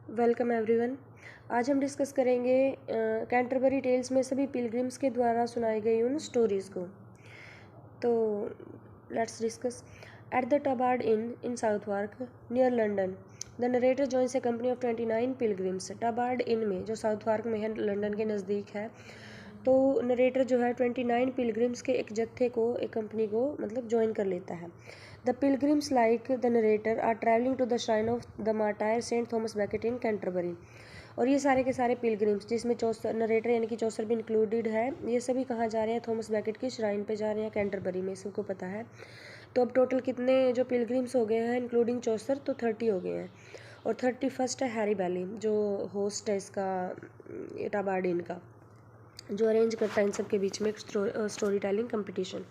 Welcome everyone. आज हम discuss करेंगे कैंटरबरी टेल्स में सभी पिलग्रिम्स के द्वारा सुनाई गई उन स्टोरीज़ को। तो let's discuss. At the Tabard inn Southwark near London the narrator joins a company of 29 pilgrims. Tabard inn में जो साउथवार्क में है, लंदन के नज़दीक है, तो नरेटर जो है 29 पिलग्रिम्स के एक जत्थे को, एक कंपनी को मतलब ज्वाइन कर लेता है। The pilgrims like the narrator are travelling to the shrine of the martyr Saint Thomas Becket in Canterbury. और ये सारे के सारे पिलग्रिम्स, जिसमें चौसर नरेटर यानी कि चौसर भी इंक्लूडेड है, ये सभी कहाँ जा रहे हैं? थॉमस बैकेट की श्राइन पे जा रहे हैं, कैंटरबरी में, सबको पता है। तो अब टोटल कितने जो पिलग्रिम्स हो गए हैं इंक्लूडिंग चौसर, तो 30 हो गए हैं। और 31st है हैरी बैली, जो होस्ट है इसका टबार्डिन का, जो अरेंज करता है इन सब के बीच में एक story telling competition.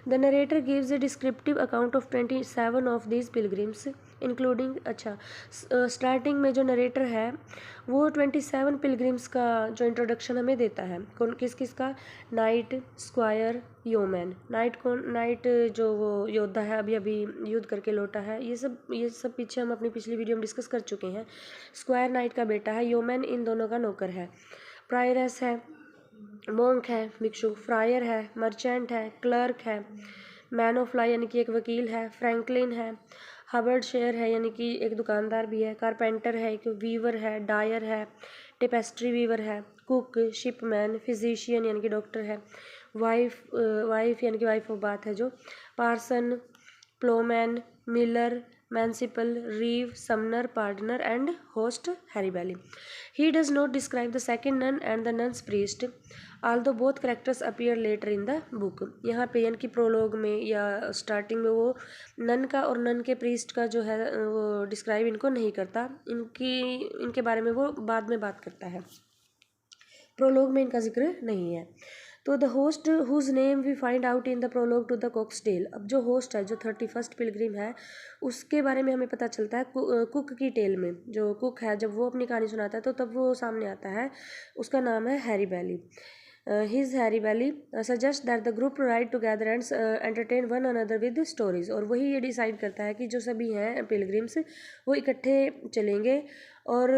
The narrator gives A descriptive account of 27 of these pilgrims including. अच्छा, स्टार्टिंग में जो नरेटर है वो 27 पिलग्रिम्स का जो इंट्रोडक्शन हमें देता है। कौन किस किस का? Knight, squire, yeoman. नाइट कौन? नाइट जो वो योद्धा है, अभी अभी युद्ध करके लौटा है। ये सब पीछे हम अपनी पिछली वीडियो में डिस्कस कर चुके हैं। स्क्वायर नाइट का बेटा है, योमैन इन दोनों का नौकर है। प्रायरस है, मोंक है, भिक्षु। फ्रायर है, मर्चेंट है, क्लर्क है, मैन ऑफ लॉ यानी कि एक वकील है, फ्रैंकलिन है, हबर्ड शेयर है यानी कि एक दुकानदार भी है, कारपेंटर है, एक वीवर है, डायर है, टेपेस्ट्री वीवर है, कुक, शिपमैन, फिजिशियन यानी कि डॉक्टर है, वाइफ यानी कि वाइफ ऑफ बात है जो, parson, ploughman, miller, manciple, reeve, summoner, pardoner and host Harry Bailly. He does not describe the second nun and the nun's priest, although both characters appear later in the book। यहाँ पे यानी कि prologue में या starting में वो none का और नन के प्रीस्ट का जो है वो डिस्क्राइब इनको नहीं करता, इनके बारे में वो बाद में बात करता है, प्रोलॉग में इनका जिक्र नहीं है। तो the host whose name we find out in the prologue to the cook's tale. अब जो होस्ट है, जो 31st पिलग्रिम है, उसके बारे में हमें पता चलता है कुक की टेल में। जो कुक है, जब वो अपनी कहानी सुनाता है तो तब वो सामने आता है, उसका नाम है Harry Bailey. His Harry Bailey suggest that the group ride together and entertain one another with stories. और वही ये डिसाइड करता है कि जो सभी हैं पिलग्रिम्स वो इकट्ठे चलेंगे और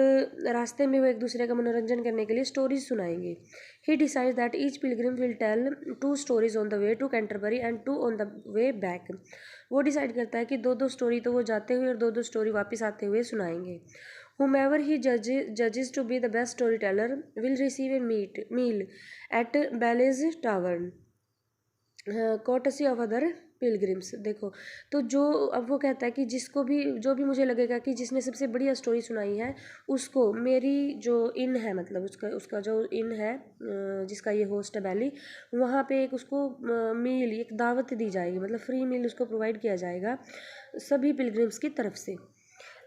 रास्ते में वो एक दूसरे का मनोरंजन करने के लिए स्टोरीज सुनाएंगे। He decide that each pilgrim will tell 2 stories on the way to Canterbury and 2 on the way back. वो डिसाइड करता है कि 2-2 स्टोरी तो वो जाते हुए और 2-2 स्टोरी वापस आते हुए सुनाएंगे। Whomever he judges to be the best storyteller will receive a meal at Bally's Tavern, courtesy of other pilgrims. देखो, तो जो अब वो कहता है कि जो भी मुझे लगेगा कि जिसने सबसे बढ़िया स्टोरी सुनाई है, उसको मेरी जो इन है, मतलब उसका जो इन है, जिसका ये होस्ट है बैली, वहाँ पे एक उसको मील, एक दावत दी जाएगी, मतलब फ्री मील उसको प्रोवाइड किया जाएगा सभी पिलग्रिम्स की तरफ से।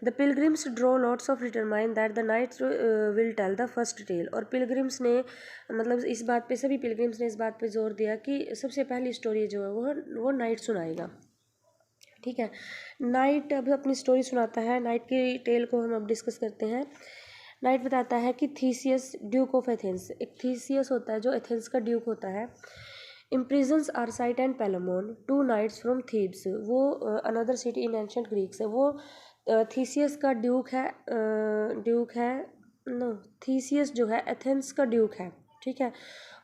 The pilgrims draw lots of determine that the knights will tell the first tale. और पिलग्रिम्स ने, मतलब इस बात पे, सभी पिलग्रिम्स ने इस बात पे जोर दिया कि सबसे पहली स्टोरी जो है वो नाइट सुनाएगा। ठीक है, नाइट अब अपनी स्टोरी सुनाता है। नाइट की टेल को हम अब डिस्कस करते हैं। नाइट बताता है कि थीसियस, ड्यूक ऑफ एथेंस, एक थीसियस होता है जो एथेंस का ड्यूक होता है, इम्प्रिजन्स आर्साइट एंड पेलामोन 2 नाइट्स फ्रॉम थीब्स। वो another city in ancient Greeks है। वो थीसियस का ड्यूक है नो, थीसियस जो है एथेंस का ड्यूक है। ठीक है,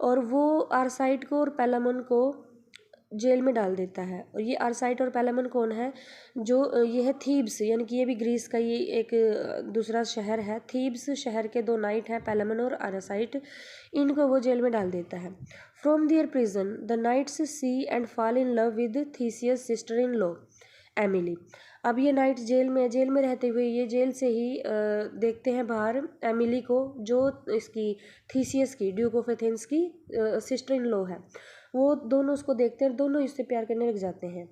और वो आर्साइट को और पेलामोन को जेल में डाल देता है। और ये आर्साइट और पेलामन कौन है? जो ये है थीब्स, यानी कि ये भी ग्रीस का ये एक दूसरा शहर है। थीब्स शहर के 2 नाइट हैं, पेलामन और आर्साइट, इनको वो जेल में डाल देता है। From their prison the knights see and fall in love with Theseus sister in law Emily. अब ये नाइट्स जेल में रहते हुए ये जेल से ही देखते हैं बाहर एमिली को, जो इसकी थीसियस की, ड्यूक ऑफ एथेंस की सिस्टर इन लॉ है। वो दोनों उसको देखते हैं और दोनों इससे प्यार करने लग जाते हैं।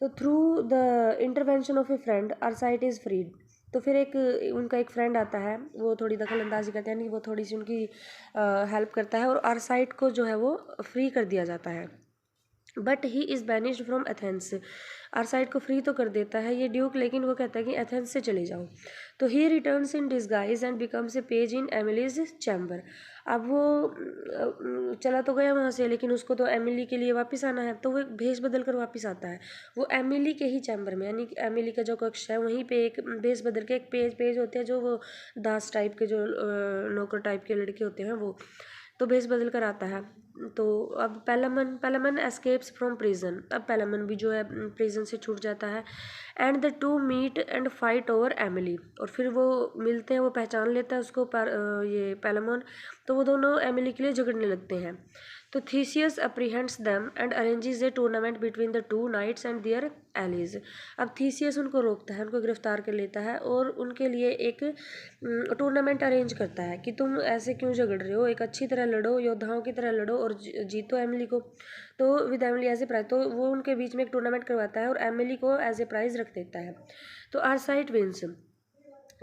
तो through the intervention of a friend Arcite is freed. तो फिर उनका एक फ्रेंड आता है, वो थोड़ी दखल अंदाजी करते हैं, नहीं, वो थोड़ी सी उनकी हेल्प करता है और आर्साइट को जो है वो फ्री कर दिया जाता है। But he is banished from Athens. Arcite को फ्री तो कर देता है ये ड्यूक, लेकिन वो कहता है कि एथेंस से चले जाओ। तो he returns in disguise and becomes a page in Emily's chamber. अब वो चला तो गया वहाँ से, लेकिन उसको तो एमिली के लिए वापस आना है, तो वो एक भेष बदल कर वापस आता है। वो एमिली के ही चैम्बर में, यानी एमिली का जो कक्ष है वहीं पे एक भेष बदल के एक पेज होते हैं जो वो दास टाइप के जो नौकर टाइप के लड़के होते हैं वो, तो भेष बदल कर आता है। तो अब पेलामन एस्केप्स फ्रॉम प्रिजन। अब पेलामन भी जो है प्रिजन से छूट जाता है। And the two meet and fight over Emily. और फिर वो मिलते हैं, वो पहचान लेता है उसको ये पेलामन, तो वो दोनों एमिली के लिए झगड़ने लगते हैं। तो Theseus apprehends them and arranges a tournament between the two knights and their allies. अब थीसियस उनको रोकता है, उनको गिरफ्तार कर लेता है और उनके लिए एक टूर्नामेंट अरेंज करता है कि तुम ऐसे क्यों झगड़ रहे हो, एक अच्छी तरह लड़ो, योद्धाओं की तरह लड़ो और जीतो एमिली को। तो with Emily as a prize, तो वो उनके बीच में एक टूर्नामेंट करवाता है और एमिली को एज ए प्राइज रख देता है। तो आरसाइट विंस।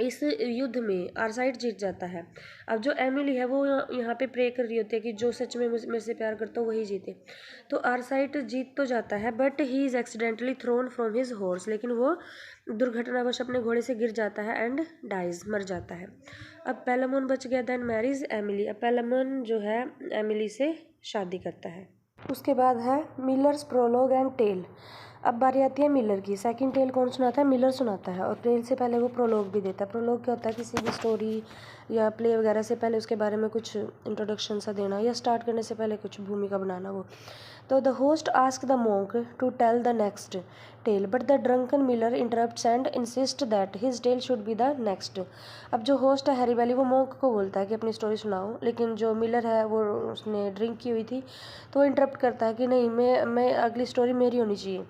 इस युद्ध में आरसाइट जीत जाता है। अब जो एमिली है वो यहाँ पे प्रे कर रही होती है कि जो सच में मेरे से प्यार करता हो वही जीते। तो आरसाइट जीत तो जाता है, but he is accidentally thrown from his horse. लेकिन वो दुर्घटनावश अपने घोड़े से गिर जाता है एंड डाइज, मर जाता है। अब पेलामोन बच गया, देन मैरिज एमिली। अब पेलामोन जो है एमिली से शादी करता है। उसके बाद है मिलर्स प्रोलॉग एंड टेल। अब बारी आती है मिलर की। सेकंड टेल कौन सुनाता है? मिलर सुनाता है। और टेल से पहले वो प्रोलॉग भी देता है। प्रोलॉग क्या होता है? किसी भी स्टोरी या प्ले वगैरह से पहले उसके बारे में कुछ इंट्रोडक्शन सा देना, या स्टार्ट करने से पहले कुछ भूमिका बनाना वो। तो the host ask the monk to tell the next tale, but the drunken miller interrupts and insist that his tale should be the next. अब जो होस्ट है हैरी वैली, वो मॉन्क को बोलता है कि अपनी स्टोरी सुनाओ, लेकिन जो मिलर है वो उसने ड्रिंक की हुई थी, तो वो इंटरप्ट करता है कि नहीं, मैं अगली स्टोरी मेरी होनी चाहिए।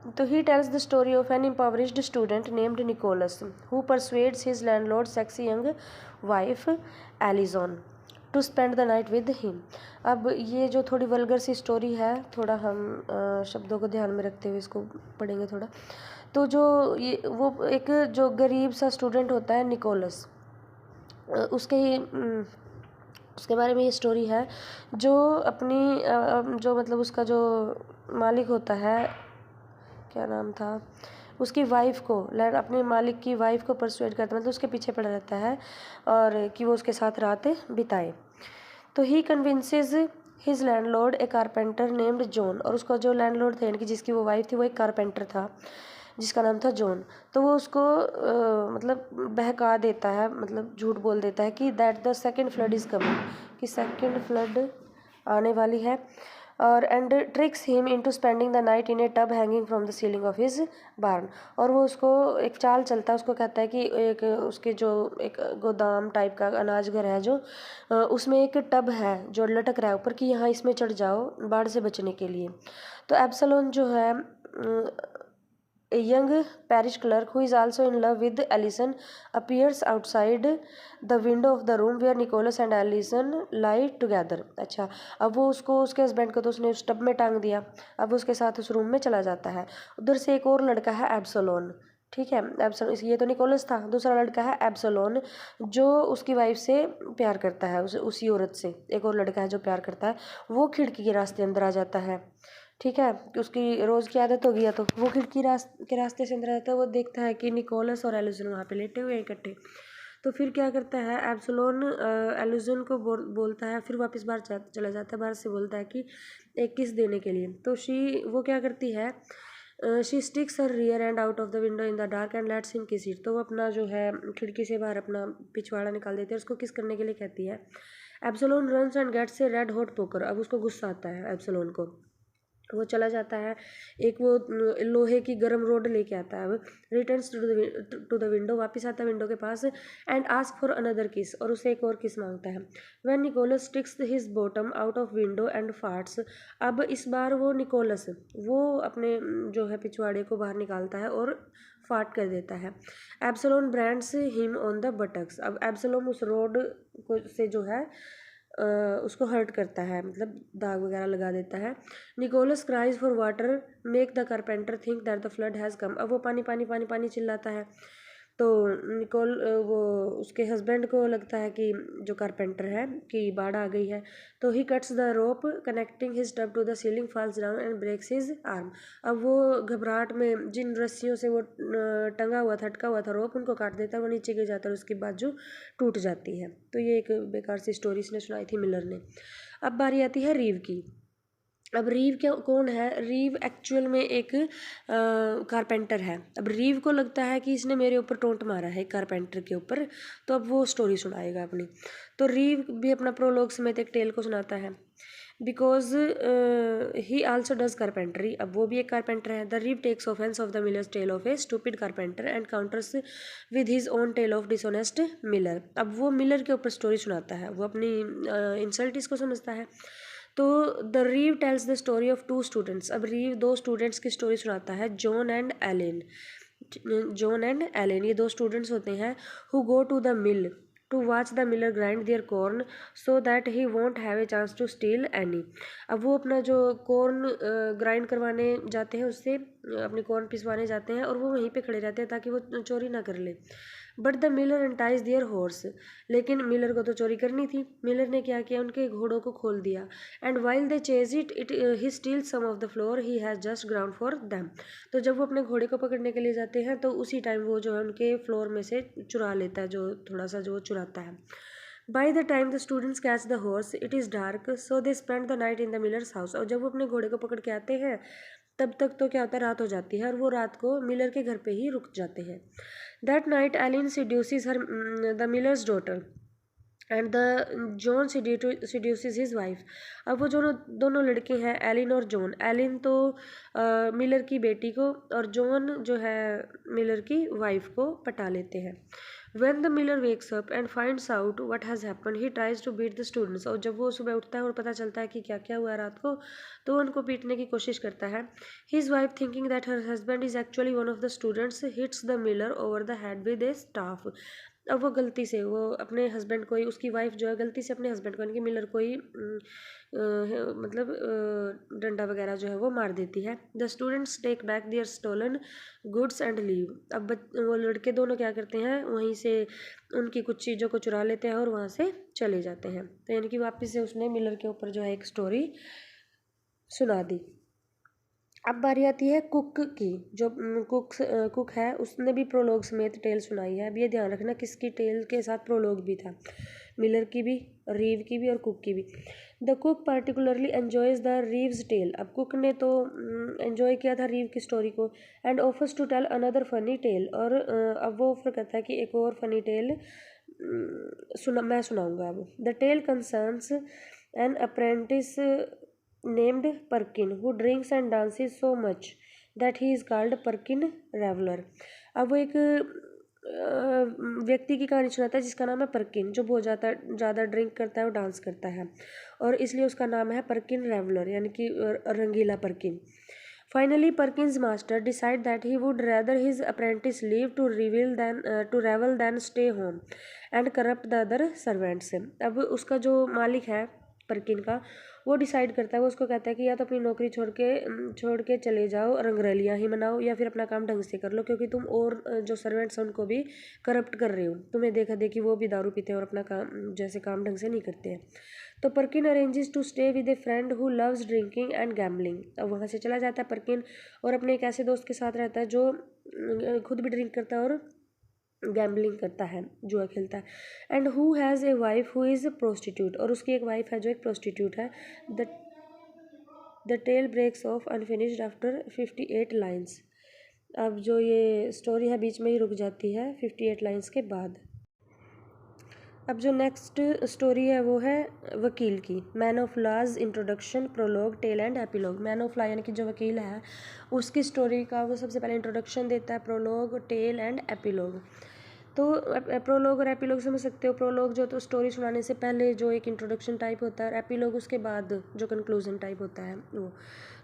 तो he tells the story of an impoverished student named Nicholas who persuades his landlord's sexy young wife Alison to spend the night with him। अब ये जो थोड़ी वल्गर सी स्टोरी है, थोड़ा हम शब्दों को ध्यान में रखते हुए इसको पढ़ेंगे थोड़ा। तो जो ये वो एक जो गरीब सा स्टूडेंट होता है निकोलस, उसके बारे में ये स्टोरी है, जो अपनी जो मतलब उसका जो मालिक होता है, क्या नाम था उसकी वाइफ को, अपने मालिक की वाइफ को परसुएड करता है, मतलब उसके पीछे पड़ा रहता है और कि वो उसके साथ रात बिताए। तो ही कन्विंसेस हिज लैंडलॉर्ड ए कारपेंटर नेम्ड जॉन। और उसका जो लैंडलॉर्ड थे, यानी कि जिसकी वो वाइफ थी, वो एक कारपेंटर था जिसका नाम था जॉन। तो वो उसको मतलब बहका देता है, मतलब झूठ बोल देता है कि that the second flood is coming, कि सेकेंड फ्लड आने वाली है। और and tricks him into spending the night in a tub hanging from the ceiling of his barn. और वो उसको एक चाल चलता है, उसको कहता है कि एक उसके जो एक गोदाम टाइप का अनाज घर है, जो उसमें एक टब है जो लटक रहा है ऊपर, कि यहाँ इसमें चढ़ जाओ बाढ़ से बचने के लिए। तो एब्सलोन जो है A young parish clerk who is also in love with Alison appears outside the window of the room where Nicholas and Alison lie together। अच्छा, अब वो उसको, उसके हस्बैंड को तो उसने उस टब में टांग दिया, अब उसके साथ उस रूम में चला जाता है। उधर से एक और लड़का है एब्सलोन, ठीक है, एब्सलोन, ये तो निकोलस था, दूसरा लड़का है एब्सलोन जो उसकी वाइफ से प्यार करता है, उसी औरत से एक और लड़का है जो प्यार करता है। वो खिड़की के रास्ते अंदर आ जाता है, ठीक है, कि उसकी रोज़ की आदत हो गई है, तो वो खिड़की के रास्ते से अंदर आता है। वो देखता है कि निकोलस और एलिजन वहाँ पे लेटे हुए हैं इकट्ठे। तो फिर क्या करता है एब्सलोन, एलिजन को बोलता है, फिर वापस बाहर चला जाता है, बाहर से बोलता है कि एक किस देने के लिए। तो वो क्या करती है, she sticks her rear and out of the window in the dark and let's him किस इट। तो वो अपना जो है खिड़की से बाहर अपना पिछवाड़ा निकाल देती है, उसको किस करने के लिए कहती है। Absolon runs and gets a red hot poker. अब उसको गुस्सा आता है एब्सलोन को, वो चला जाता है, एक वो लोहे की गर्म रोड लेके आता है। रिटर्न्स टू द विंडो, वापस आता है विंडो के पास, and ask for another kiss, और उसे एक और किस मांगता है। When Nicholas sticks his bottom out of window and farts. अब इस बार वो निकोलस वो अपने जो है पिछवाड़े को बाहर निकालता है और फाट कर देता है। Absolon brands him on the buttocks. अब एब्सलोन उस रोड को से जो है उसको हर्ट करता है, मतलब दाग वगैरह लगा देता है। Nicholas cries for water make the carpenter think that the flood has come. अब वो पानी पानी पानी पानी चिल्लाता है, तो निकोल वो उसके हस्बैंड को लगता है कि जो कारपेंटर है कि बाढ़ आ गई है, तो he cuts the rope connecting his tub to the ceiling, falls down and breaks his arm. अब वो घबराहट में जिन रस्सियों से वो टंगा हुआ था, अटका हुआ था रोप, उनको काट देता है, वो नीचे गिर जाता है और उसकी बाजू टूट जाती है। तो ये एक बेकार सी स्टोरी इसने सुनाई थी मिलर ने। अब बारी आती है रीव की। अब रीव क्या कौन है? रीव एक्चुअल में एक कारपेंटर है। अब रीव को लगता है कि इसने मेरे ऊपर टोंट मारा है कारपेंटर के ऊपर, तो अब वो स्टोरी सुनाएगा अपनी। तो रीव भी अपना प्रोलॉग समेत एक टेल को सुनाता है। Because he also does carpentry, अब वो भी एक कारपेंटर है। The reeve takes offense of the miller's tale of a stupid carpenter and counters with his own tale of dishonest miller. अब वो मिलर के ऊपर स्टोरी सुनाता है, वो अपनी इंसल्ट इसको समझता है। तो the reeve tells the story of two students. अब रीव दो स्टूडेंट्स की स्टोरी सुनाता है, John and Allen. John and Allen ये दो स्टूडेंट्स होते हैं who go to the mill to watch the miller grind their corn so that he won't have a chance to steal any. अब वो अपना जो कॉर्न ग्राइंड करवाने जाते हैं, उससे अपनी कॉर्न पिसवाने जाते हैं और वो वहीं पे खड़े रहते हैं ताकि वो चोरी ना कर ले। But the miller entices their horse, लेकिन मिलर को तो चोरी करनी थी। मिलर ने क्या किया, उनके घोड़ों को खोल दिया। And while they chase it he steal some of the flour he has just ground for them. तो जब वो अपने घोड़े को पकड़ने के लिए जाते हैं, तो उसी टाइम वो जो है उनके फ्लोर में से चुरा लेता है, जो थोड़ा सा जो वो चुराता है। By the time the students catch the horse it is dark, so they spend the night in the millers house. और जब वो अपने घोड़े को पकड़ के आते हैं, तब तक तो क्या होता है, रात हो जाती है और वो रात को मिलर के घर पे ही रुक जाते हैं। That night Aleyn seduces her the miller's daughter and the John seduces his wife. अब वो दोनों लड़के हैं, एलिन और जॉन। एलिन तो मिलर की बेटी को और जॉन जो है मिलर की वाइफ को पटा लेते हैं। When the miller wakes up and finds out what has happened, he tries to beat the students। और जब वो सुबह उठता है और पता चलता है कि क्या क्या हुआ रात को, तो उनको पीटने की कोशिश करता है। His wife, thinking that her husband is actually one of the students, hits the miller over the head with a staff। अब वो गलती से वो अपने हस्बैंड को ही, उसकी वाइफ जो है गलती से अपने हस्बैंड को यानी कि मिलर को ही मतलब डंडा वगैरह जो है वो मार देती है। The students take back their stolen goods and leave. अब वो लड़के दोनों क्या करते हैं, वहीं से उनकी कुछ चीज़ों को चुरा लेते हैं और वहाँ से चले जाते हैं। तो यानी कि वापस से उसने मिलर के ऊपर जो है एक स्टोरी सुना दी। अब बारी आती है कुक की। जो कुक है उसने भी प्रोलॉग समेत टेल सुनाई है। अब ये ध्यान रखना किसकी टेल के साथ प्रोलॉग भी था, मिलर की भी, रीव की भी और कुक की भी। The cook particularly enjoys the reeve's tale. अब कुक ने तो एन्जॉय किया था रीव की स्टोरी को। And offers to tell another funny tale. और अब वो ऑफर करता है कि एक और फनी टेल मैं सुनाऊंगा। अब the tale concerns an apprentice named Perkin who drinks and dances so much that he is called Perkin Reveler। अब वो एक व्यक्ति की कहानी सुनाता है जिसका नाम है परकिन, जो बहुत ज़्यादा ड्रिंक करता है और डांस करता है, और इसलिए उसका नाम है परकिन रेवलर, यानी कि रंगीला परकिन। Finally, Perkins' master decided that he would rather his apprentice leave to revel than stay home and corrupt the other servants। अब उसका जो मालिक है परकिन का, वो डिसाइड करता है, वो उसको कहता है कि या तो अपनी नौकरी छोड़ के चले जाओ, रंगरलियाँ ही मनाओ, या फिर अपना काम ढंग से कर लो, क्योंकि तुम और जो सर्वेंट्स हैं उनको भी करप्ट कर रहे हो। तुम्हें देखा देखी वो भी दारू पीते हैं और अपना काम जैसे काम ढंग से नहीं करते हैं। तो Perkin arranges to stay with a friend who loves drinking and gambling. अब वहाँ से चला जाता है परकिन और अपने एक ऐसे दोस्त के साथ रहता है जो खुद भी ड्रिंक करता है और गैम्बलिंग करता है, जुआ खेलता है। And who has a wife who is prostitute, और उसकी एक वाइफ है जो एक प्रोस्टिट्यूट है। The tale breaks off unfinished after 58 lines. अब जो ये स्टोरी है बीच में ही रुक जाती है 58 लाइन्स के बाद। अब जो नेक्स्ट स्टोरी है वो है वकील की। Man of law's introduction, prologue, tale and epilogue. Man of law यानी कि जो वकील है उसकी स्टोरी का वो सबसे पहले इंट्रोडक्शन देता है, प्रोलॉग, टेल एंड एपिलॉग। तो प्रोलॉग और एपिलॉग समझ सकते हो। प्रोलॉग जो तो स्टोरी सुनाने से पहले जो एक इंट्रोडक्शन टाइप होता है, और एपिलॉग उसके बाद जो कंक्लूजन टाइप होता है वो।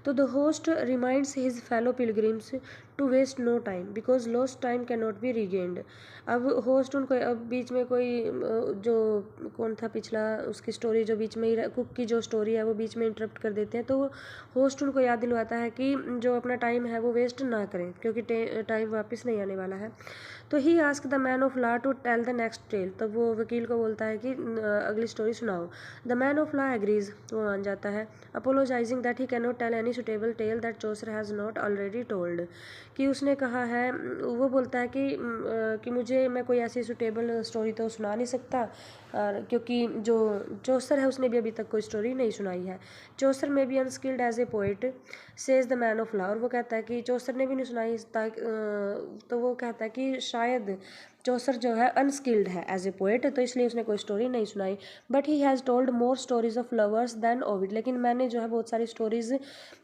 तो the host reminds his fellow pilgrims to waste no time because lost time can not be regained. अब होस्ट उनको, अब बीच में कोई जो कौन था पिछला, उसकी स्टोरी जो बीच में ही, कुक की जो स्टोरी है वो बीच में इंटरप्ट कर देते हैं, तो होस्ट उनको याद दिलवाता है कि जो अपना टाइम है वो वेस्ट ना करें क्योंकि टाइम वापस नहीं आने वाला है। तो he asks the man of law to tell the next tale, तब वो वकील को बोलता है कि अगली स्टोरी सुनाओ। The man of law agrees, वो मान जाता है, apologising that he can not tell any suitable tale that Chaucer has not already told, कि उसने कहा है, वो बोलता है कि मुझे, मैं कोई ऐसी सुटेबल स्टोरी तो सुना नहीं सकता, और क्योंकि जो चौसर है उसने भी अभी तक कोई स्टोरी नहीं सुनाई है। Chaucer may be unskilled as a poet says the man of law, और वो कहता है कि चौसर ने भी नहीं सुनाई, तो वो कहता है कि शायद चौसर जो है अनस्किल्ड है एज ए पोएट, तो इसलिए उसने कोई स्टोरी नहीं सुनाई। But he has told more stories of lovers than Ovid, लेकिन मैंने जो है बहुत सारी स्टोरीज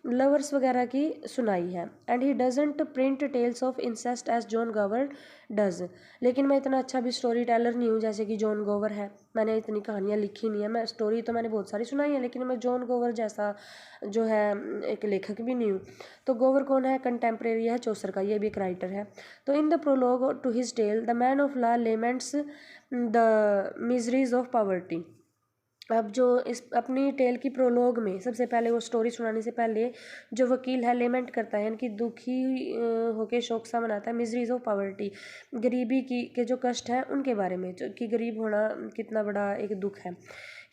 लवर्स वगैरह की सुनाई है। And he doesn't print tales of incest as John Gower does, लेकिन मैं इतना अच्छा भी स्टोरी टेलर नहीं हूँ जैसे कि जॉन गोवर है, मैंने इतनी कहानियाँ लिखी नहीं है, मैं स्टोरी तो मैंने बहुत सारी सुनाई है लेकिन मैं जॉन गोवर जैसा जो है एक लेखक भी नहीं हूँ। तो गोवर कौन है, कंटेम्प्रेरी है चौसर का, ये भी एक राइटर है। तो in the prologue to his tale the man of law laments the miseries of poverty. अब जो इस अपनी टेल की प्रोलॉग में सबसे पहले, वो स्टोरी सुनाने से पहले जो वकील है लेमेंट करता है, यानी कि दुखी होके शोक सा मनाता है, मिजरीज ऑफ पॉवर्टी, गरीबी की के जो कष्ट हैं उनके बारे में, जो कि गरीब होना कितना बड़ा एक दुख है।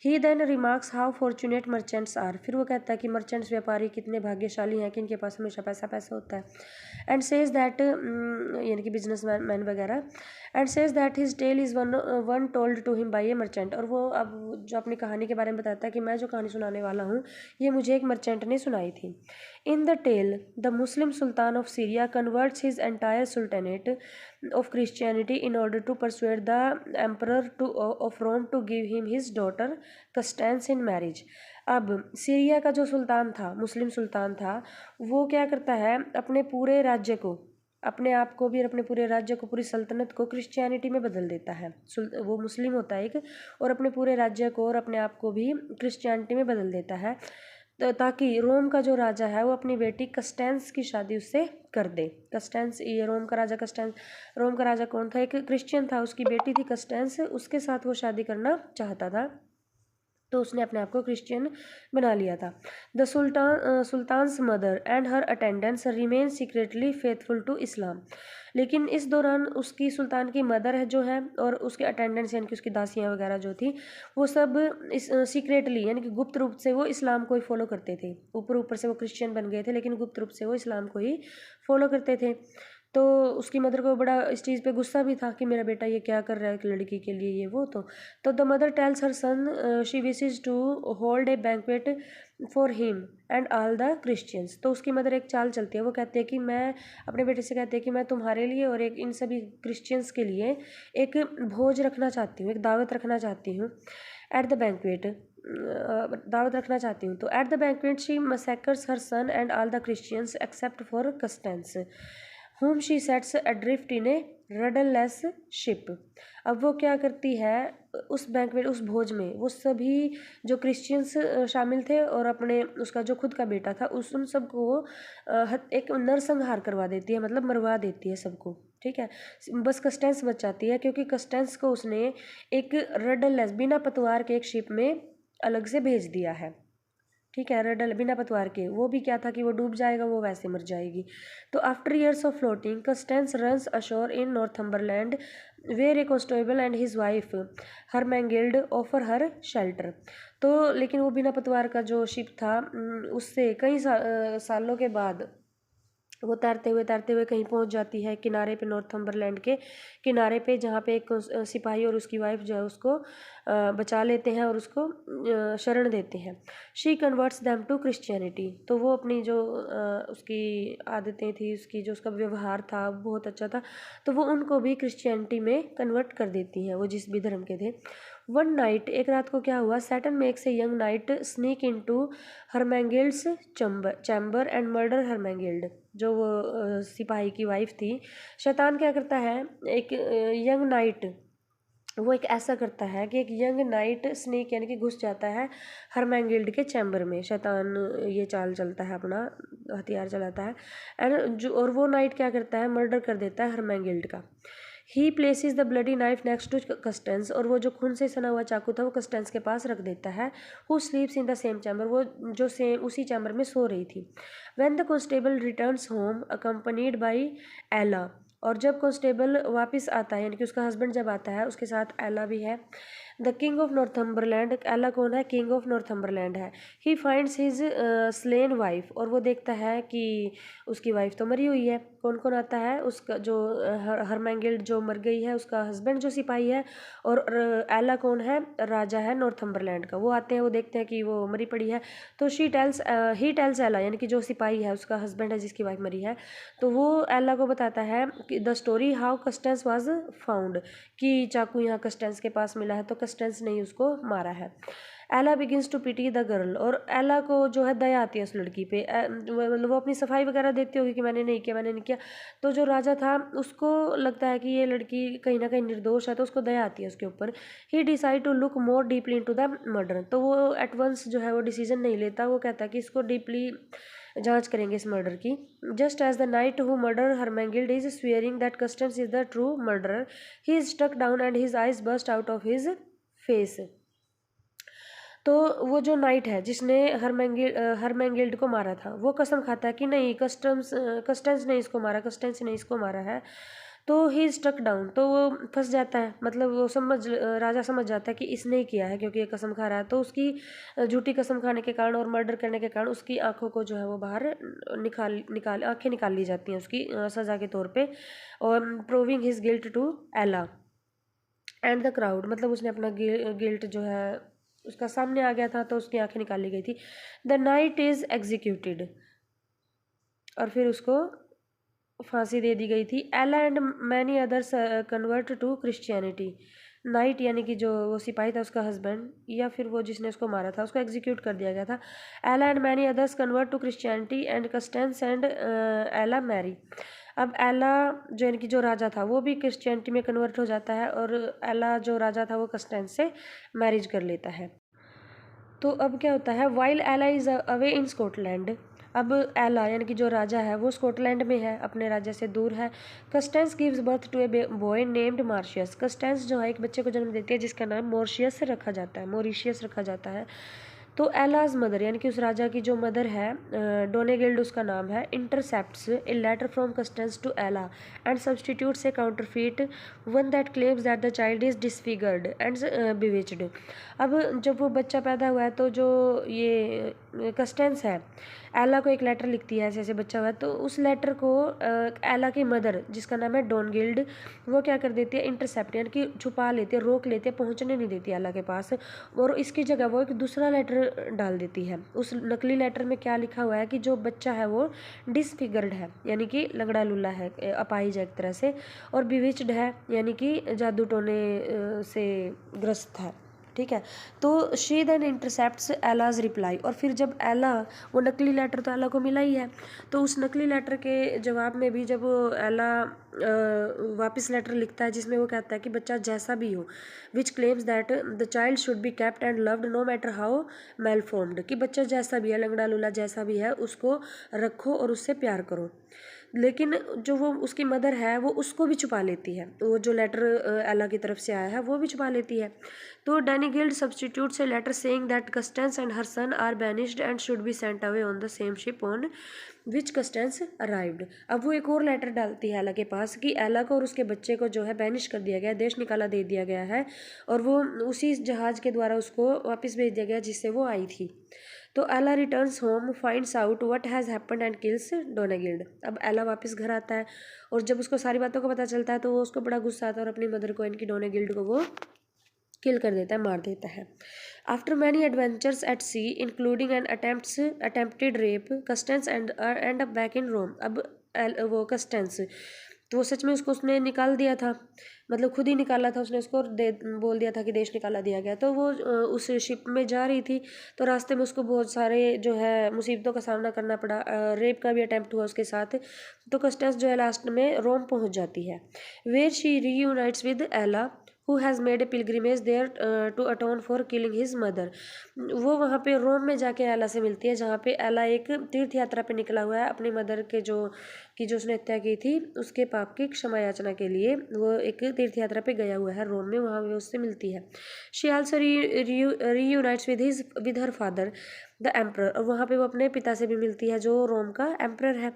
He then remarks how fortunate merchants are, फिर वो कहता है कि मर्चेंट्स व्यापारी कितने भाग्यशाली हैं कि इनके पास हमेशा पैसा पैसा होता है। एंड सेज दैट, यानी कि बिजनेस मैन वगैरह, and says that his tale is one told to him by a merchant, और वो अब जो अपनी कहानी के बारे में बताता है कि मैं जो कहानी सुनाने वाला हूँ ये मुझे एक मर्चेंट ने सुनाई थी। In the tale the Muslim sultan of Syria converts his entire sultanate of Christianity in order to persuade the emperor of Rome to give him his daughter Constance in marriage। अब Syria का जो सुल्तान था, मुस्लिम सुल्तान था, वो क्या करता है, अपने पूरे राज्य को, अपने आप को भी और अपने पूरे राज्य को, पूरी सल्तनत को क्रिश्चियनिटी में बदल देता है। वो मुस्लिम होता है एक, और अपने पूरे राज्य को और अपने आप को भी क्रिश्चियनिटी में बदल देता है, ताकि रोम का जो राजा है वो अपनी बेटी कस्टेंस की शादी उससे कर दे। कस्टेंस, ये रोम का राजा कस्टेंस, रोम का राजा कौन था, एक क्रिश्चियन था, उसकी बेटी थी कस्टेंस, उसके साथ वो शादी करना चाहता था, तो उसने अपने आप को क्रिश्चियन बना लिया था। The sultan's mother and her attendants remain secretly faithful to Islam, लेकिन इस दौरान उसकी सुल्तान की मदर है जो है, और उसके अटेंडेंट्स यानी कि उसकी दासियाँ वगैरह जो थी, वो सब इस सीक्रेटली यानी कि गुप्त रूप से वो इस्लाम को ही फॉलो करते थे। ऊपर ऊपर से वो क्रिश्चियन बन गए थे लेकिन गुप्त रूप से वो इस्लाम को ही फॉलो करते थे। तो उसकी मदर को बड़ा इस चीज़ पे गुस्सा भी था कि मेरा बेटा ये क्या कर रहा है एक लड़की के लिए, ये वो। तो the mother tells her son she wishes to hold a banquet for him and all the Christians. तो उसकी मदर एक चाल चलती है, वो कहती है कि मैं अपने बेटे से कहती है कि मैं तुम्हारे लिए और एक इन सभी क्रिश्चियंस के लिए एक भोज रखना चाहती हूँ, एक दावत रखना चाहती हूँ, एट द बैंक्वेट, दावत रखना चाहती हूँ। तो at the banquet she massacres her son and all the Christians except for Constance whom she sets adrift in a rudderless ship। अब वो क्या करती है, उस बैंक्वेट, उस भोज में वो सभी जो क्रिश्चियंस शामिल थे और अपने उसका जो खुद का बेटा था, उन सबको एक नरसंहार करवा देती है, मतलब मरवा देती है सबको, ठीक है। बस कस्टेंस बच जाती है, क्योंकि कस्टेंस को उसने एक रडरलेस, बिना पतवार के एक शिप में अलग से भेज दिया है, ठीक है। रडल बिना पतवार के, वो भी क्या था कि वो डूब जाएगा, वो वैसे मर जाएगी। तो after years of floating Constance runs ashore in Northumberland where a constable and his wife Hermengild offer her shelter. तो लेकिन वो बिना पतवार का जो शिप था, उससे कई सालों के बाद वो तैरते हुए कहीं पहुंच जाती है किनारे पे, नॉर्थम्बरलैंड के किनारे पे, जहाँ पे एक सिपाही और उसकी वाइफ जो है उसको बचा लेते हैं और उसको शरण देते हैं। She converts them to Christianity, तो वो अपनी जो उसकी आदतें थी, उसकी जो उसका व्यवहार था बहुत अच्छा था, तो वो उनको भी क्रिश्चियनिटी में कन्वर्ट कर देती हैं, वो जिस भी धर्म के थे। वन नाइट, एक रात को क्या हुआ, Satan makes a young knight sneak into Hermengild's chamber and murder Hermengild, जो वो सिपाही की वाइफ थी। शैतान क्या करता है, एक यंग नाइट वो एक ऐसा करता है कि एक यंग नाइट स्नेक यानी कि घुस जाता है हरमैंगिल्ड के चैम्बर में। शैतान ये चाल चलता है, अपना हथियार चलाता है। एंड जो और वो नाइट क्या करता है, मर्डर कर देता है हरमैंगिल्ड का। He places the bloody knife next to Constance, और वो जो खून से सना हुआ चाकू था वो कस्टेंस के पास रख देता है। Who स्लीप्स in the same chamber, वो जो सेम उसी चैम्बर में सो रही थी। When the constable returns home accompanied by एला, और जब कांस्टेबल वापस आता है यानी कि उसका हस्बैंड जब आता है, उसके साथ एला भी है। द किंग ऑफ नॉर्थम्बरलैंड, एला कौन है, किंग ऑफ नॉर्थम्बरलैंड है। He finds his slain wife, और वो देखता है कि उसकी वाइफ तो मरी हुई है। कौन कौन आता है, उसका जो हरमैंगिल्ड जो मर गई है, उसका हस्बैंड जो सिपाही है, और एला कौन है, राजा है नॉर्थम्बरलैंड का। वो आते हैं, वो देखते हैं कि वो मरी पड़ी है। तो ही टेल्स एला यानी कि जो सिपाही है, उसका हस्बैंड है जिसकी वाइफ मरी है, तो वो एला को बताता है कि the story how Constance was found, कि चाकू यहाँ कस्टेंस के पास मिला है, तो कस्टेंस ने ही उसको मारा है। Alla begins to pity the girl, और एला को जो है दया आती है उस लड़की पे। मतलब वो अपनी सफाई वगैरह देती होगी कि मैंने नहीं किया, मैंने नहीं किया। तो जो राजा था उसको लगता है कि ये लड़की कहीं ना कहीं निर्दोष है, तो उसको दया आती है उसके ऊपर। He decide to look more deeply into the murder, तो वो एट वंस जो है वो डिसीजन नहीं लेता, वो कहता है कि इसको डीपली जांच करेंगे इस मर्डर की। Just as the knight who murder Hermengild is swearing that Constance is the true murderer, he is struck down and his eyes burst out of his face. तो वो जो नाइट है जिसने हरमैंगिल्ड को मारा था, वो कसम खाता है कि नहीं, कस्टेंस ने इसको मारा, कस्टेंस ने इसको मारा है। तो ही स्ट्रक डाउन, तो वो फंस जाता है, मतलब वो राजा समझ जाता है कि इसने ही किया है क्योंकि ये कसम खा रहा है। तो उसकी झूठी कसम खाने के कारण और मर्डर करने के कारण उसकी आंखों को जो है वो बाहर आंखें निकाल ली जाती हैं उसकी सज़ा के तौर पे, और proving his guilt to Alla and the crowd, मतलब उसने अपना गिल्ट जो है उसका सामने आ गया था, तो उसकी आंखें निकाल ली गई थी। द नाइट इज एग्जीक्यूटेड, और फिर उसको फांसी दे दी गई थी। Alla and many others convert to Christianity, knight यानी कि जो वो सिपाही था उसका हस्बैंड, या फिर वो जिसने उसको मारा था, उसको एग्जीक्यूट कर दिया गया था। Alla and many others convert to Christianity and Constance and Alla marry, अब एला जो यानी कि जो राजा था वो भी क्रिश्चियनिटी में कन्वर्ट हो जाता है, और एला जो राजा था वो कस्टेंस से मैरिज कर लेता है। तो अब क्या होता है, वाइल एला इज अवे इन स्कॉटलैंड, अब एला यानी कि जो राजा है वो स्कॉटलैंड में है, अपने राज्य से दूर है। Constance gives birth to a boy named Mauricius, Constance जो है एक बच्चे को जन्म देती है जिसका नाम मॉरिशियस रखा जाता है, मॉरिशियस रखा जाता है। तो एलाज मदर यानी कि उस राजा की जो मदर है, डोनेगिल्ड उसका नाम है, intercepts a letter from Constance to Alla and substitutes a counterfeit one that claims that the child is disfigured and bewitched. अब जब वो बच्चा पैदा हुआ है, तो जो ये कस्टेंस है एला को एक लेटर लिखती है, ऐसे ऐसे बच्चा हुआ है, तो उस लेटर को एला की मदर जिसका नाम है डोनगिल्ड, वो क्या कर देती है, इंटरसेप्ट यानी कि छुपा लेती है, रोक लेती है, पहुंचने नहीं देती एला के पास, और इसकी जगह वो एक दूसरा लेटर डाल देती है। उस नकली लेटर में क्या लिखा हुआ है कि जो बच्चा है वो डिसफिगर्ड है यानी कि लंगड़ा लुल्ला है, अपाहिज है एक तरह से, और बिविच्ड है यानी कि जादू टोने से ग्रस्त है, ठीक है। तो she then intercepts Alla's reply, और फिर जब एला, वो नकली लेटर तो एला को मिला ही है, तो उस नकली लेटर के जवाब में भी जब एला वापस लेटर लिखता है जिसमें वो कहता है कि बच्चा जैसा भी हो, which claims that the child should be kept and loved no matter how malformed, कि बच्चा जैसा भी है, लंगड़ा लूला जैसा भी है, उसको रखो और उससे प्यार करो। लेकिन जो वो उसकी मदर है वो उसको भी छुपा लेती है, वो जो लेटर एला की तरफ से आया है वो भी छुपा लेती है। तो Donegild substitutes a letter saying that Constance and her son are banished and should be sent away on the same ship on which Constance arrived. अब वो एक और लेटर डालती है एला के पास कि एला को और उसके बच्चे को जो है बैनिश कर दिया गया, देश निकाला दे दिया गया है, और वो उसी जहाज़ के द्वारा उसको वापस भेज दिया गया जिससे वो आई थी। तो Alla returns home, finds out what has happened and kills Donegild. अब एला वापस घर आता है, और जब उसको सारी बातों का पता चलता है तो वो उसको बड़ा गुस्सा आता है, और अपनी मदर को यानी कि डोनेगिल्ड को वो किल कर देता है, मार देता है। After many adventures at sea including an attempted rape, Constance end up back in Rome. अब वो कस्टेंस तो वो सच में उसने निकाल दिया था, मतलब खुद ही निकाला था उसने उसको, बोल दिया था कि देश निकाला दिया गया। तो वो उस शिप में जा रही थी, तो रास्ते में उसको बहुत सारे जो है मुसीबतों का सामना करना पड़ा, रेप का भी अटैम्प्ट हुआ उसके साथ। तो कस्टेंस जो है लास्ट में रोम पहुंच जाती है, वेयर शी रीयूनाइट्स विद एला who has made a pilgrimage there to atone for killing his mother. वो वहाँ पे रोम में जाके एला से मिलती है, जहाँ पे एला एक तीर्थ यात्रा पे निकला हुआ है अपनी मदर के जो उसने हत्या की थी उसके पाप की क्षमा याचना के लिए। वो एक तीर्थ यात्रा पे गया हुआ है रोम में, वहाँ वो उससे मिलती है। She also reunites with her father the emperor, और वहाँ पे वो अपने पिता से भी मिलती है जो रोम का एम्प्रर है।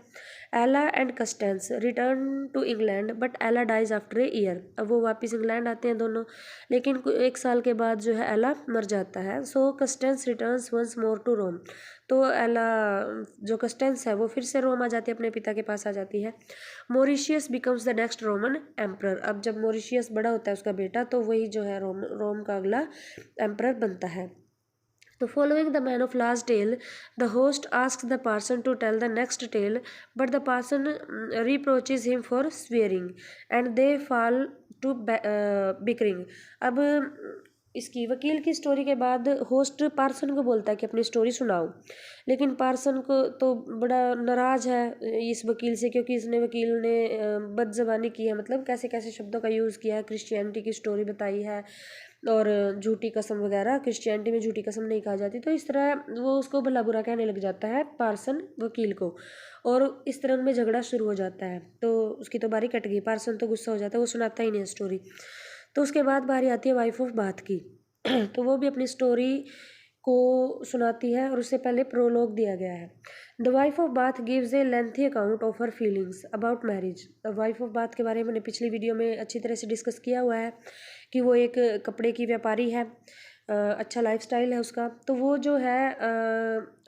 Alla and Constance return to England but Alla dies after a year. अब वो वापस इंग्लैंड आते हैं दोनों, लेकिन 1 साल के बाद जो है एला मर जाता है। सो कस्टेंस रिटर्न्स वंस मोर टू रोम, तो एला जो कस्टेंस है वो फिर से रोम आ जाती है, अपने पिता के पास आ जाती है। Mauritius becomes the next Roman emperor, अब जब मॉरिशियस बड़ा होता है उसका बेटा, तो वही जो है रोम का अगला एम्प्रर बनता है। तो following the man of last tale, the host asks the parson to tell the next tale, but the parson reproaches him for swearing, and they fall to bickering. अब इसकी वकील की स्टोरी के बाद होस्ट पार्सन को बोलता है कि अपनी स्टोरी सुनाओ, लेकिन पार्सन को तो बड़ा नाराज है इस वकील से, क्योंकि इसने वकील ने बदज़बानी की है, मतलब कैसे कैसे शब्दों का यूज़ किया है, क्रिश्चियनिटी की स्टोरी बताई है और झूठी कसम वगैरह। क्रिश्चियनिटी में झूठी कसम नहीं कहा जाती, तो इस तरह वो उसको भला बुरा कहने लग जाता है पार्सन वकील को, और इस तरह में झगड़ा शुरू हो जाता है। तो उसकी तो बारी कट गई, पार्सन तो गुस्सा हो जाता है, वो सुनाता ही नहीं स्टोरी। तो उसके बाद बारी आती है वाइफ ऑफ बाथ की तो वो भी अपनी स्टोरी को सुनाती है, और उससे पहले प्रोलॉग दिया गया है। The wife of bath gives A lengthy account of her feelings about marriage. Wife of bath के बारे में मैंने पिछली वीडियो में अच्छी तरह से डिस्कस किया हुआ है कि वो एक कपड़े की व्यापारी है, अच्छा लाइफस्टाइल है उसका। तो वो जो है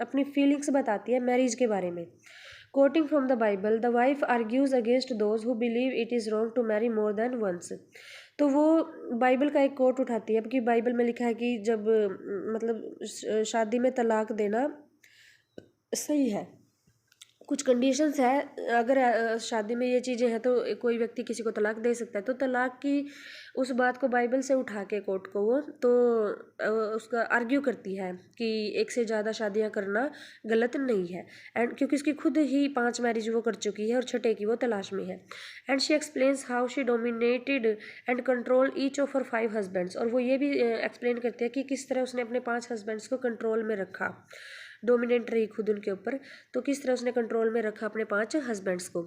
अपनी फीलिंग्स बताती है मैरिज के बारे में। Quoting from the Bible, the wife argues against those who believe it is wrong to marry more than once. तो वो बाइबल का एक कोट उठाती है, अब कि बाइबल में लिखा है कि जब मतलब शादी में तलाक देना सही है, कुछ कंडीशंस है, अगर शादी में ये चीज़ें हैं तो कोई व्यक्ति किसी को तलाक दे सकता है। तो तलाक की उस बात को बाइबल से उठा के कोर्ट को वो तो उसका आर्ग्यू करती है कि एक से ज़्यादा शादियां करना गलत नहीं है, एंड क्योंकि उसकी खुद ही 5 मैरिज वो कर चुकी है और छठे की वो तलाश में है। And she explains how she dominated and control each of her 5 husbands, और वो ये भी एक्सप्लेन करती है कि किस तरह उसने अपने 5 हस्बैंड्स को कंट्रोल में रखा, डोमिनेंट रही खुद उनके ऊपर, तो किस तरह उसने कंट्रोल में रखा अपने 5 हस्बैंड्स को।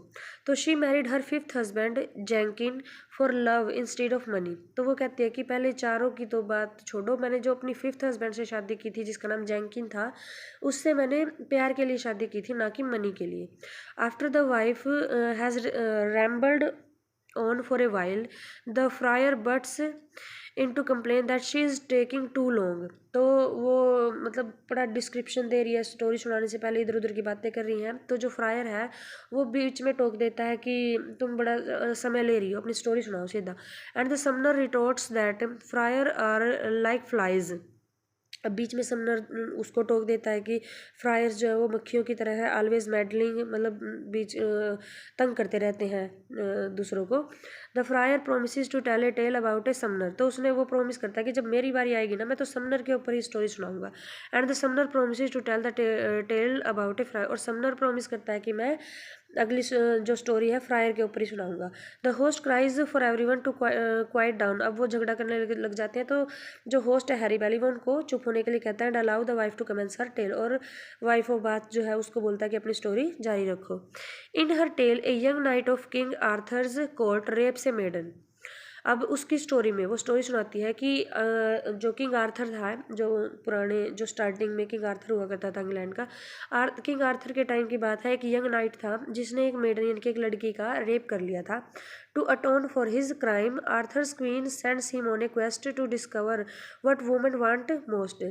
तो she married her 5th husband Jankin for love instead of money. तो वो कहती है कि पहले चारों की तो बात छोड़ो, मैंने जो अपनी 5th हस्बैंड से शादी की थी जिसका नाम जैंकिन था, उससे मैंने प्यार के लिए शादी की थी, ना कि मनी के लिए। After the wife has rambled on for a while, the friar butts in to complain that she is taking too long। तो वो मतलब बड़ा डिस्क्रिप्शन दे रही है, स्टोरी सुनाने से पहले इधर उधर की बातें कर रही हैं। तो जो फ्रायर है वो बीच में टोक देता है कि तुम बड़ा समय ले रही हो, अपनी स्टोरी सुनाओ सीधा। And the summoner retorts that friar are like flies. अब बीच में समनर उसको टोक देता है कि फ्रायर्स जो है वो मक्खियों की तरह है, ऑलवेज मेडलिंग, मतलब बीच तंग करते रहते हैं दूसरों को। The friar promises to tell a tale about a summoner. तो उसने वो प्रोमिस करता है कि जब मेरी बारी आएगी ना मैं तो समनर के ऊपर ही स्टोरी सुनाऊंगा। And the summoner promises to tell the tale about a friar, और समनर प्रोमिस करता है कि मैं अगली जो स्टोरी है फ्रायर के ऊपर ही सुनाऊंगा। The host cries for everyone to quiet down. अब वो झगड़ा करने लग जाते हैं, तो जो होस्ट है हैरी बैली वो उनको चुप होने के लिए कहता है। And allow the wife to commence her tale, और वाइफ ऑफ बाथ जो है उसको बोलता है कि अपनी स्टोरी जारी रखो। In her tale a young knight of King Arthur's court rapes a maiden. अब उसकी स्टोरी में वो स्टोरी सुनाती है कि जो किंग आर्थर था, जो पुराने जो स्टार्टिंग में किंग आर्थर हुआ करता था इंग्लैंड का, किंग आर्थर के टाइम की बात है। एक यंग नाइट था जिसने एक मेडन यानी कि एक लड़की का रेप कर लिया था। To atone for his crime Arthur's queen sends him on a quest to discover what women want most.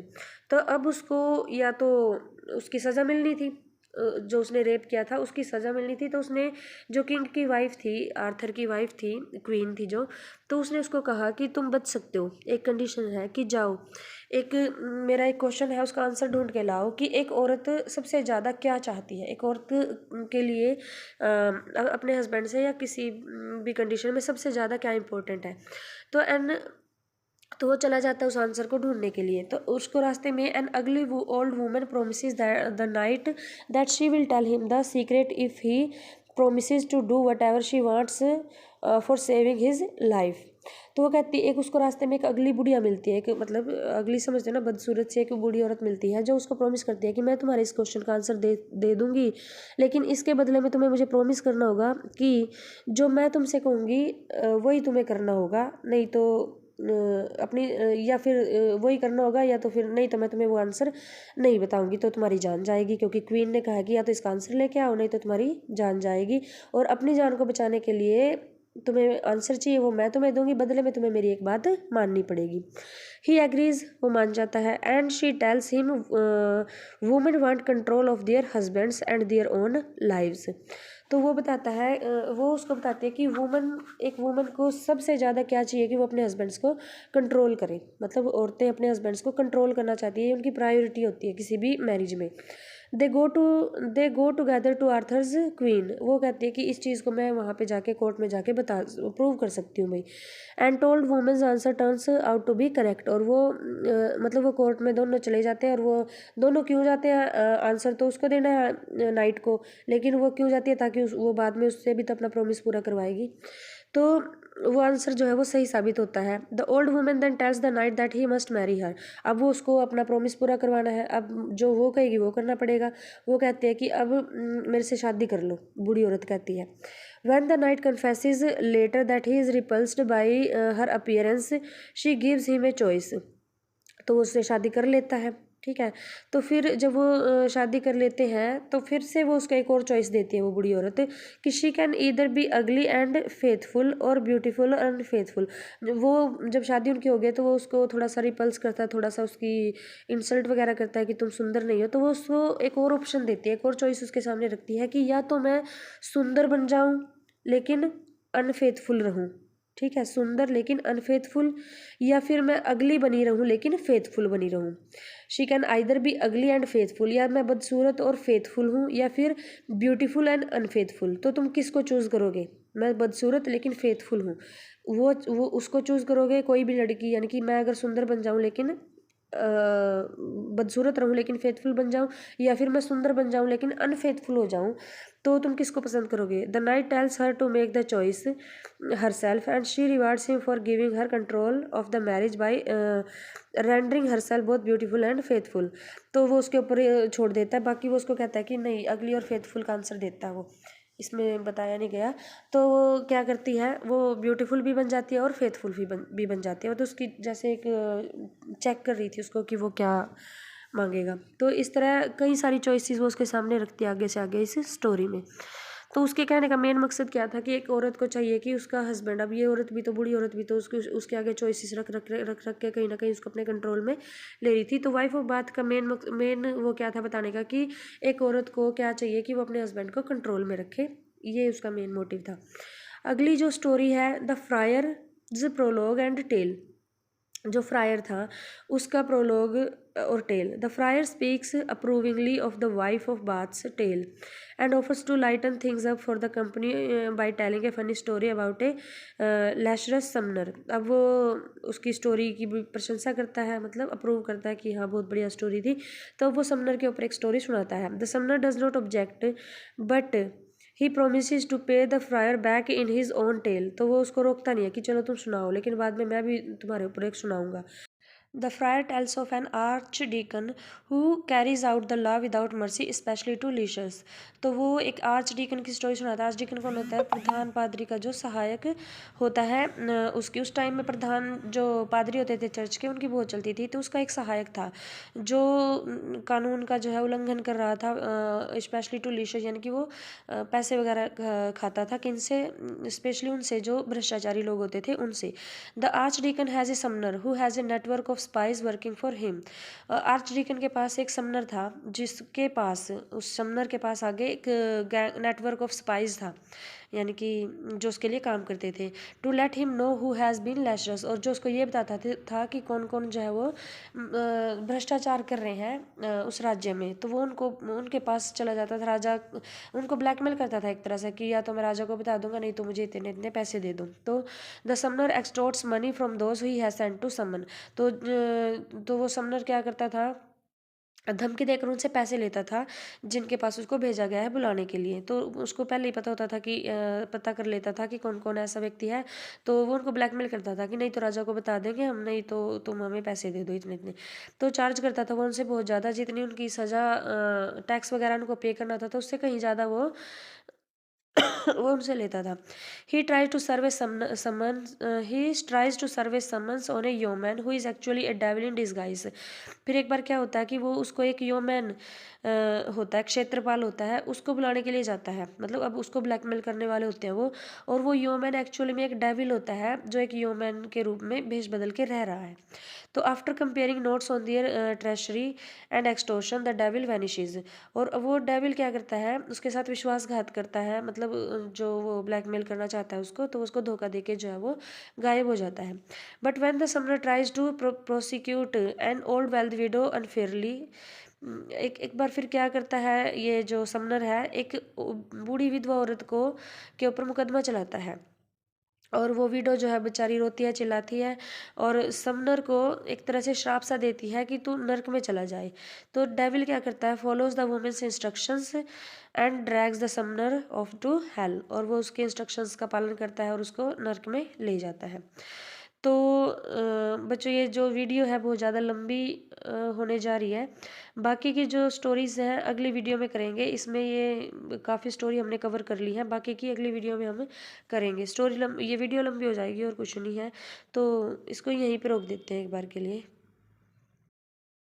तो अब उसको या तो उसकी सज़ा मिलनी थी, जो उसने रेप किया था उसकी सज़ा मिलनी थी। तो उसने जो किंग की वाइफ थी, आर्थर की वाइफ थी, क्वीन थी जो, तो उसने उसको कहा कि तुम बच सकते हो, एक कंडीशन है कि जाओ एक मेरा एक क्वेश्चन है उसका आंसर ढूंढ के लाओ कि एक औरत सबसे ज़्यादा क्या चाहती है, एक औरत के लिए अपने हस्बैंड से या किसी भी कंडीशन में सबसे ज़्यादा क्या इंपॉर्टेंट है। तो वो चला जाता है उस आंसर को ढूंढने के लिए। तो उसको रास्ते में an ugly old woman promises the knight that she will tell him the secret if he promises to do whatever she wants for saving his life. तो वो कहती है, एक उसको रास्ते में एक अगली बुढ़िया मिलती है, एक मतलब अगली समझते हो ना, बदसूरत सी एक बूढ़ी औरत मिलती है जो उसको प्रॉमिस करती है कि मैं तुम्हारे इस क्वेश्चन का आंसर दे दूंगी, लेकिन इसके बदले में तुम्हें मुझे प्रॉमिस करना होगा कि जो मैं तुमसे कहूँगी वही तुम्हें करना होगा, नहीं तो अपनी या फिर वही करना होगा, या तो फिर नहीं तो मैं तुम्हें वो आंसर नहीं बताऊंगी तो तुम्हारी जान जाएगी, क्योंकि क्वीन ने कहा कि या तो इसका आंसर लेके आओ नहीं तो तुम्हारी जान जाएगी, और अपनी जान को बचाने के लिए तुम्हें आंसर चाहिए वो मैं तुम्हें दूंगी, बदले में तुम्हें मेरी एक बात माननी पड़ेगी। ही एग्रीज, वो मान जाता है। And she tells him women want control of their husbands and their own lives. तो वो बताता है वो उसको बताती है कि एक वुमन को सबसे ज़्यादा क्या चाहिए कि वो अपने हस्बैंड्स को कंट्रोल करे, मतलब औरतें अपने हस्बैंड्स को कंट्रोल करना चाहती है, उनकी प्रायोरिटी होती है किसी भी मैरिज में। दे go together to Arthur's queen, वो कहती है कि इस चीज़ को मैं वहाँ पे जाके कोर्ट में जाके प्रूव कर सकती हूँ भाई। And told woman's answer turns out to be correct, और वो मतलब वो कोर्ट में दोनों चले जाते हैं, और वो दोनों क्यों जाते हैं, आंसर तो उसको देना है नाइट को, लेकिन वो क्यों जाती है ताकि वो बाद में उससे भी तो अपना प्रॉमिस पूरा करवाएगी, तो वो आंसर जो है वो सही साबित होता है। The old woman then tells the knight that he must marry her, अब वो उसको अपना प्रॉमिस पूरा करवाना है, अब जो वो कहेगी वो करना पड़ेगा। वो कहते हैं कि अब मेरे से शादी कर लो, बूढ़ी औरत कहती है। When the knight confesses later that he is repulsed by her appearance, she gives him a choice, तो वो उससे शादी कर लेता है, ठीक है। तो फिर जब वो शादी कर लेते हैं तो फिर से वो उसका एक और चॉइस देती है वो बूढ़ी औरत, कि शी कैन ईदर बी अगली एंड फेथफुल और ब्यूटीफुल एंड फेथफुल। वो जब शादी उनकी हो गई तो वो उसको थोड़ा सा रिपल्स करता है, थोड़ा सा उसकी इंसल्ट वगैरह करता है कि तुम सुंदर नहीं हो, तो वो उसको एक और ऑप्शन देती है, एक और चॉइस उसके सामने रखती है कि या तो मैं सुंदर बन जाऊँ लेकिन अनफेथफुल रहूँ, ठीक है, सुंदर लेकिन अनफेथफुल, या फिर मैं अगली बनी रहूं लेकिन फेथफुल बनी रहूं। शी कैन आइदर बी अगली एंड फेथफुल, या मैं बदसूरत और फेथफुल हूँ, या फिर ब्यूटीफुल एंड अनफेथफुल, तो तुम किसको चूज़ करोगे? मैं बदसूरत लेकिन फेथफुल हूँ, वो उसको चूज़ करोगे, कोई भी लड़की, यानी कि मैं अगर सुंदर बन जाऊँ लेकिन बदसूरत रहूँ लेकिन फेथफुल बन जाऊँ, या फिर मैं सुंदर बन जाऊँ लेकिन अनफेथफुल हो जाऊँ, तो तुम किसको पसंद करोगे? The knight tells her to make the choice herself and she rewards him for giving her control of the marriage by rendering herself बहुत ब्यूटीफुल एंड फेथफुल। तो वो उसके ऊपर छोड़ देता है, बाकी वो उसको कहता है कि नहीं, अगली और फेथफुल का आंसर देता है वो, इसमें बताया नहीं गया। तो वो क्या करती है, वो ब्यूटीफुल भी बन जाती है और फेथफुल भी बन जाती है, वो तो उसकी जैसे एक चेक कर रही थी उसको कि वो क्या मांगेगा। तो इस तरह कई सारी चॉइसेस वो उसके सामने रखती है आगे से आगे इस स्टोरी में। तो उसके कहने का मेन मकसद क्या था कि एक औरत को चाहिए कि उसका हस्बैंड, अब ये औरत भी तो, बूढ़ी औरत भी तो उसके आगे चॉइसेस रख के कहीं ना कहीं उसको अपने कंट्रोल में ले रही थी। तो वाइफ ऑफ बात का मेन वो क्या था बताने का, कि एक औरत को क्या चाहिए कि वो अपने हस्बैंड को कंट्रोल में रखे, ये उसका मेन मोटिव था। अगली जो स्टोरी है, the friar prologue and tale, जो फ्रायर था उसका प्रोलॉग और tale. The friar speaks approvingly of the wife of Bath's tale and offers to lighten things up for the company by telling a funny story about a lecherous summoner. अब वो उसकी story की भी प्रशंसा करता है, मतलब अप्रूव करता है कि हाँ बहुत बढ़िया स्टोरी थी, तो वो समनर के ऊपर एक स्टोरी सुनाता है। The summoner does not object but he promise to pay the friar back in his own tale, तो वो उसको रोकता नहीं है कि चलो तुम सुनाओ, लेकिन बाद में मैं भी तुम्हारे ऊपर एक सुनाऊंगा। The friar tells of an archdeacon who carries out the law without mercy specially to lechers. तो वो एक आर्च डीकन की स्टोरी सुनाता है। आर्च डीकन कौन होता है? प्रधान पादरी का जो सहायक होता है। उसकी उस टाइम में प्रधान जो पादरी होते थे चर्च के, उनकी बहुत चलती थी, तो उसका एक सहायक था जो कानून का जो है उल्लंघन कर रहा था, स्पेशली टू लीशर्स, यानी कि वो पैसे वगैरह खाता था, किनसे? स्पेशली उनसे जो भ्रष्टाचारी लोग होते थे उनसे। The archdeacon has a summoner who has a network of spies working for him. Archdeacon के पास एक समनर था, जिसके पास, उस समनर के पास आगे एक नेटवर्क ऑफ स्पाइज था, यानी कि जो उसके लिए काम करते थे। To let him know who has been lecherous, और जो उसको ये बताता था कि कौन कौन जो है वो भ्रष्टाचार कर रहे हैं उस राज्य में, तो वो उनके पास चला जाता था। राजा उनको ब्लैकमेल करता था एक तरह से, कि या तो मैं राजा को बता दूंगा, नहीं तो मुझे इतने इतने पैसे दे दो। तो the summoner extorts money from those he has sent to summon. तो वो समनर क्या करता था धमकी देकर उनसे पैसे लेता था जिनके पास उसको भेजा गया है बुलाने के लिए। तो उसको पहले ही पता होता था कि पता कर लेता था कि कौन कौन ऐसा व्यक्ति है। तो वो उनको ब्लैकमेल करता था कि नहीं तो राजा को बता देंगे हम, नहीं तो तुम हमें पैसे दे दो इतने इतने। तो चार्ज करता था वो उनसे बहुत ज़्यादा, जितनी उनकी सज़ा टैक्स वगैरह उनको पे करना था तो उससे कहीं ज़्यादा वो वो उनसे लेता था। He tries to serve summons he tries to serve summons on a yeoman who is actually a devil in disguise. फिर एक बार क्या होता है कि वो उसको एक योमैन होता है, क्षेत्रपाल होता है, उसको बुलाने के लिए जाता है। मतलब अब उसको ब्लैकमेल करने वाले होते हैं वो, और वो योमैन एक्चुअली में एक डेविल होता है जो एक योमैन के रूप में भेष बदल के रह रहा है। तो after comparing notes on their treachery and extortion the devil vanishes. और वो डेविल क्या करता है, उसके साथ विश्वासघात करता है, मतलब जो वो ब्लैकमेल करना चाहता है उसको, तो उसको धोखा देके जो है वो गायब हो जाता है। But when the summoner tries to prosecute an old wealth widow unfairly, एक एक बार फिर क्या करता है ये जो समनर है, एक बूढ़ी विधवा औरत को के ऊपर मुकदमा चलाता है। और वो विडो जो है बेचारी रोती है, चिल्लाती है, और समनर को एक तरह से श्राप सा देती है कि तू नर्क में चला जाए। तो डेविल क्या करता है, follows the woman's instructions and drags the summoner off to hell. और वो उसके इंस्ट्रक्शंस का पालन करता है और उसको नर्क में ले जाता है। तो बच्चों ये जो वीडियो है बहुत ज़्यादा लंबी होने जा रही है। बाकी की जो स्टोरीज़ हैं अगली वीडियो में करेंगे। इसमें ये काफ़ी स्टोरी हमने कवर कर ली है, बाकी की अगली वीडियो में हम करेंगे। ये वीडियो लंबी हो जाएगी और कुछ नहीं है, तो इसको यहीं पे रोक देते हैं एक बार के लिए।